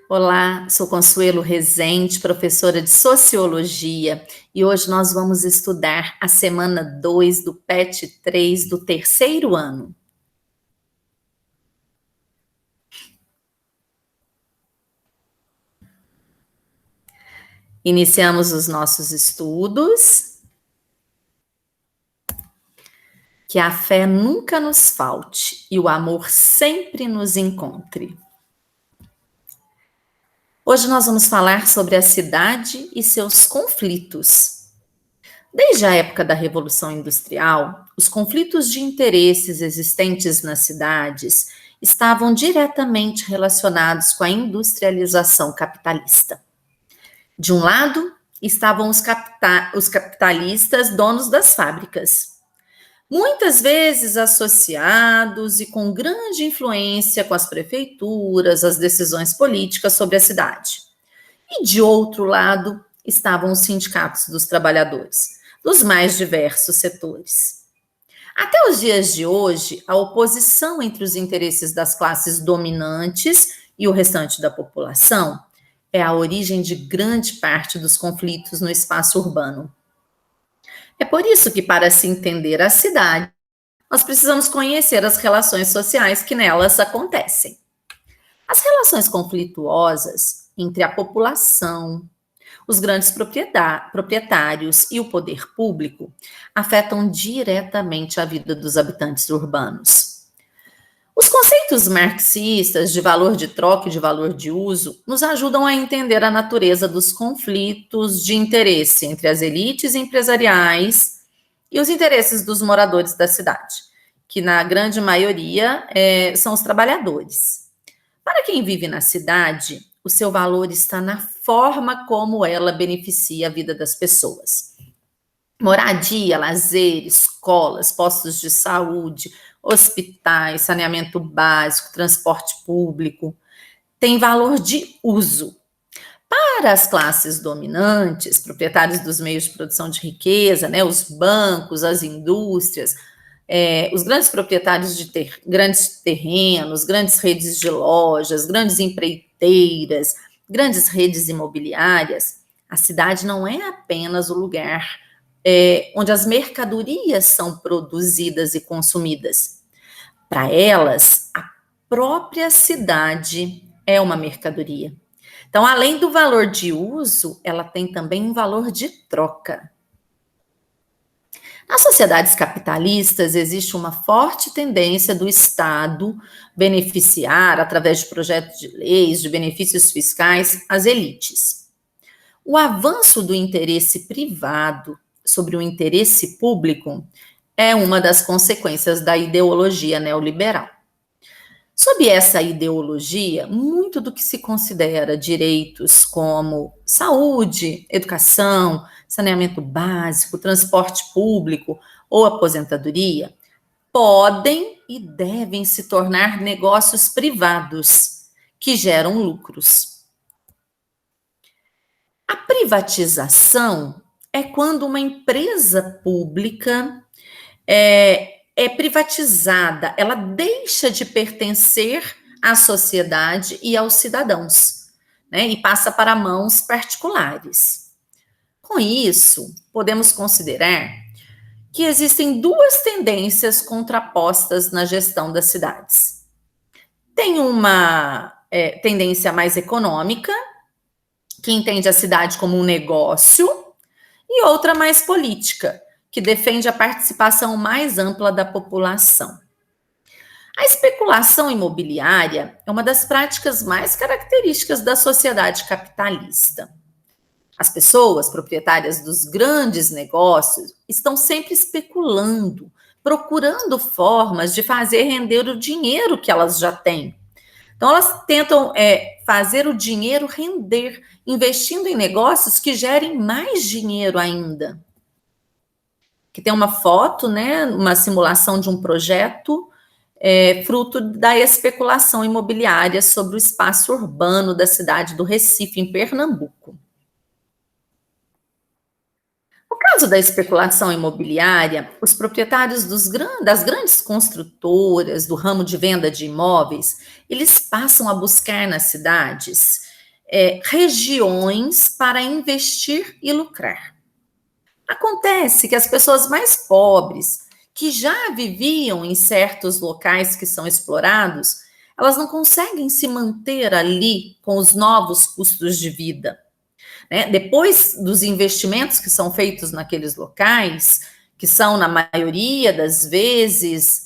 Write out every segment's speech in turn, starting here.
Olá, sou Consuelo Rezende, professora de Sociologia, e hoje nós vamos estudar a semana 2 do PET 3 do terceiro ano. Iniciamos os nossos estudos. Que a fé nunca nos falte e o amor sempre nos encontre. Hoje nós vamos falar sobre a cidade e seus conflitos. Desde a época da Revolução Industrial, os conflitos de interesses existentes nas cidades estavam diretamente relacionados com a industrialização capitalista. De um lado, estavam os capitalistas, donos das fábricas, muitas vezes associados e com grande influência com as prefeituras, as decisões políticas sobre a cidade. E de outro lado, estavam os sindicatos dos trabalhadores, dos mais diversos setores. Até os dias de hoje, a oposição entre os interesses das classes dominantes e o restante da população é a origem de grande parte dos conflitos no espaço urbano. É por isso que, para se entender a cidade, nós precisamos conhecer as relações sociais que nelas acontecem. As relações conflituosas entre a população, os grandes proprietários e o poder público afetam diretamente a vida dos habitantes urbanos. Os conceitos marxistas de valor de troca e de valor de uso nos ajudam a entender a natureza dos conflitos de interesse entre as elites empresariais e os interesses dos moradores da cidade, que na grande maioria são os trabalhadores. Para quem vive na cidade, o seu valor está na forma como ela beneficia a vida das pessoas. Moradia, lazer, escolas, postos de saúde, hospitais, saneamento básico, transporte público, tem valor de uso. Para as classes dominantes, proprietários dos meios de produção de riqueza, os bancos, as indústrias, os grandes proprietários de grandes terrenos, grandes redes de lojas, grandes empreiteiras, grandes redes imobiliárias, a cidade não é apenas o lugar onde as mercadorias são produzidas e consumidas. Para elas, a própria cidade é uma mercadoria. Então, além do valor de uso, ela tem também um valor de troca. Nas sociedades capitalistas, existe uma forte tendência do Estado beneficiar, através de projetos de leis, de benefícios fiscais, as elites. O avanço do interesse privado sobre o interesse público é uma das consequências da ideologia neoliberal. Sob essa ideologia, muito do que se considera direitos como saúde, educação, saneamento básico, transporte público ou aposentadoria podem e devem se tornar negócios privados que geram lucros. A privatização é quando uma empresa pública é privatizada, ela deixa de pertencer à sociedade e aos cidadãos, e passa para mãos particulares. Com isso, podemos considerar que existem duas tendências contrapostas na gestão das cidades. Tem uma tendência mais econômica, que entende a cidade como um negócio, e outra mais política, que defende a participação mais ampla da população. A especulação imobiliária é uma das práticas mais características da sociedade capitalista. As pessoas proprietárias dos grandes negócios estão sempre especulando, procurando formas de fazer render o dinheiro que elas já têm. Então, elas tentam fazer o dinheiro render, investindo em negócios que gerem mais dinheiro ainda. Que tem uma foto, uma simulação de um projeto fruto da especulação imobiliária sobre o espaço urbano da cidade do Recife, em Pernambuco. No caso da especulação imobiliária, os proprietários das grandes construtoras do ramo de venda de imóveis, eles passam a buscar nas cidades regiões para investir e lucrar. Acontece que as pessoas mais pobres, que já viviam em certos locais que são explorados, elas não conseguem se manter ali com os novos custos de vida, né? Depois dos investimentos que são feitos naqueles locais, que são, na maioria das vezes,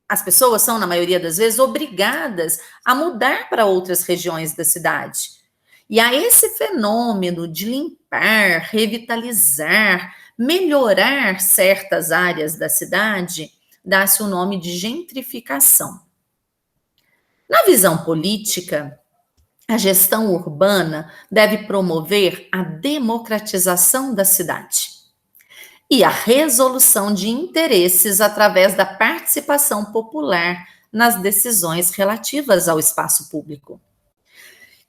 as pessoas são, na maioria das vezes, obrigadas a mudar para outras regiões da cidade. E a esse fenômeno de limpar, revitalizar, melhorar certas áreas da cidade, dá-se o nome de gentrificação. Na visão política, a gestão urbana deve promover a democratização da cidade e a resolução de interesses através da participação popular nas decisões relativas ao espaço público.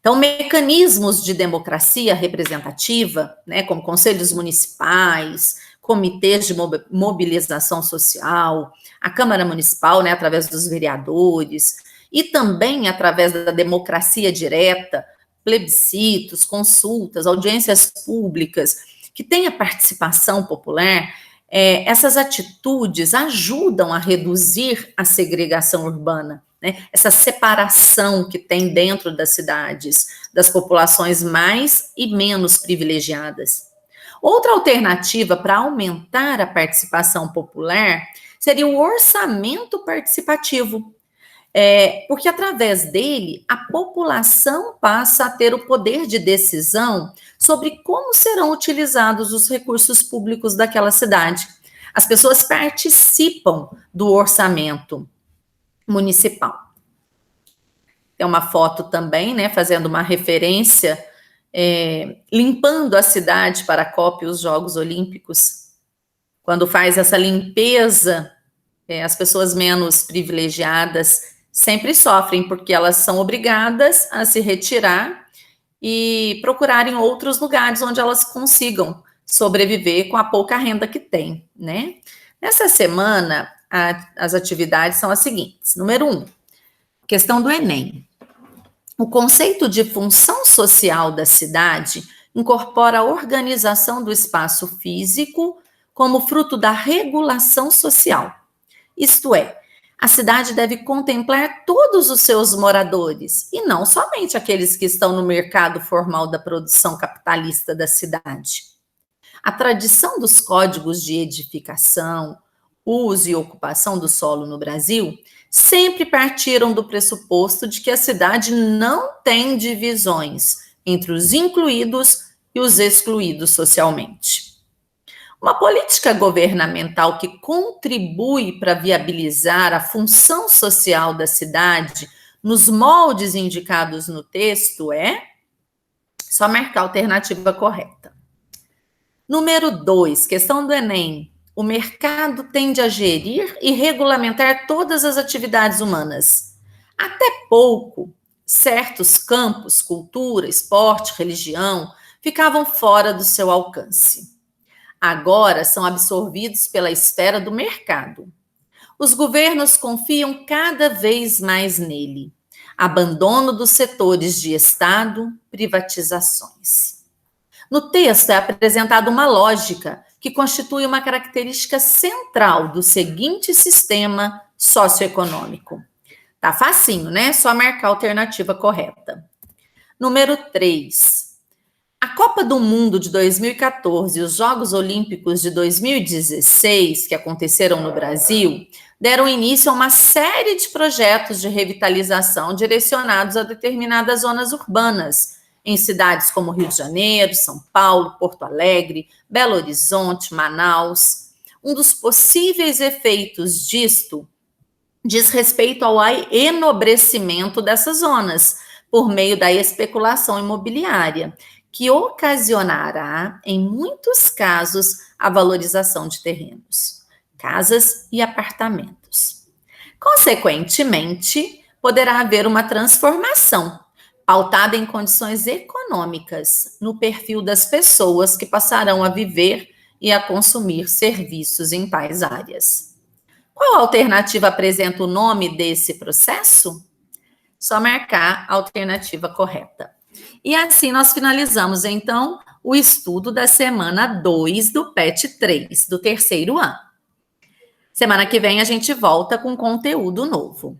Então, mecanismos de democracia representativa, né, como conselhos municipais, comitês de mobilização social, a Câmara Municipal, né, através dos vereadores, e também através da democracia direta, plebiscitos, consultas, audiências públicas, que tem a participação popular, essas atitudes ajudam a reduzir a segregação urbana, né? Essa separação que tem dentro das cidades, das populações mais e menos privilegiadas. Outra alternativa para aumentar a participação popular seria o orçamento participativo, porque através dele a população passa a ter o poder de decisão sobre como serão utilizados os recursos públicos daquela cidade. As pessoas participam do orçamento municipal. Tem uma foto também, né, fazendo uma referência, limpando a cidade para a Copa e os Jogos Olímpicos. Quando faz essa limpeza, as pessoas menos privilegiadas sempre sofrem, porque elas são obrigadas a se retirar e procurarem outros lugares onde elas consigam sobreviver com a pouca renda que têm, né? Nessa semana, as atividades são as seguintes. Número 1, questão do Enem. O conceito de função social da cidade incorpora a organização do espaço físico como fruto da regulação social. Isto é, a cidade deve contemplar todos os seus moradores, e não somente aqueles que estão no mercado formal da produção capitalista da cidade. A tradição dos códigos de edificação, uso e ocupação do solo no Brasil sempre partiram do pressuposto de que a cidade não tem divisões entre os incluídos e os excluídos socialmente. Uma política governamental que contribui para viabilizar a função social da cidade nos moldes indicados no texto só marcar a alternativa correta. Número 2, questão do Enem. O mercado tende a gerir e regulamentar todas as atividades humanas. Até pouco, certos campos, cultura, esporte, religião, ficavam fora do seu alcance. Agora são absorvidos pela esfera do mercado. Os governos confiam cada vez mais nele. Abandono dos setores de Estado, privatizações. No texto é apresentada uma lógica que constitui uma característica central do seguinte sistema socioeconômico. Tá facinho, né? Só marcar a alternativa correta. Número 3. A Copa do Mundo de 2014 e os Jogos Olímpicos de 2016, que aconteceram no Brasil, deram início a uma série de projetos de revitalização direcionados a determinadas zonas urbanas, em cidades como Rio de Janeiro, São Paulo, Porto Alegre, Belo Horizonte, Manaus. Um dos possíveis efeitos disto diz respeito ao enobrecimento dessas zonas, por meio da especulação imobiliária, que ocasionará, em muitos casos, a valorização de terrenos, casas e apartamentos. Consequentemente, poderá haver uma transformação, pautada em condições econômicas, no perfil das pessoas que passarão a viver e a consumir serviços em tais áreas. Qual alternativa apresenta o nome desse processo? Só marcar a alternativa correta. E assim nós finalizamos, então, o estudo da semana 2 do PET 3, do terceiro ano. Semana que vem a gente volta com conteúdo novo.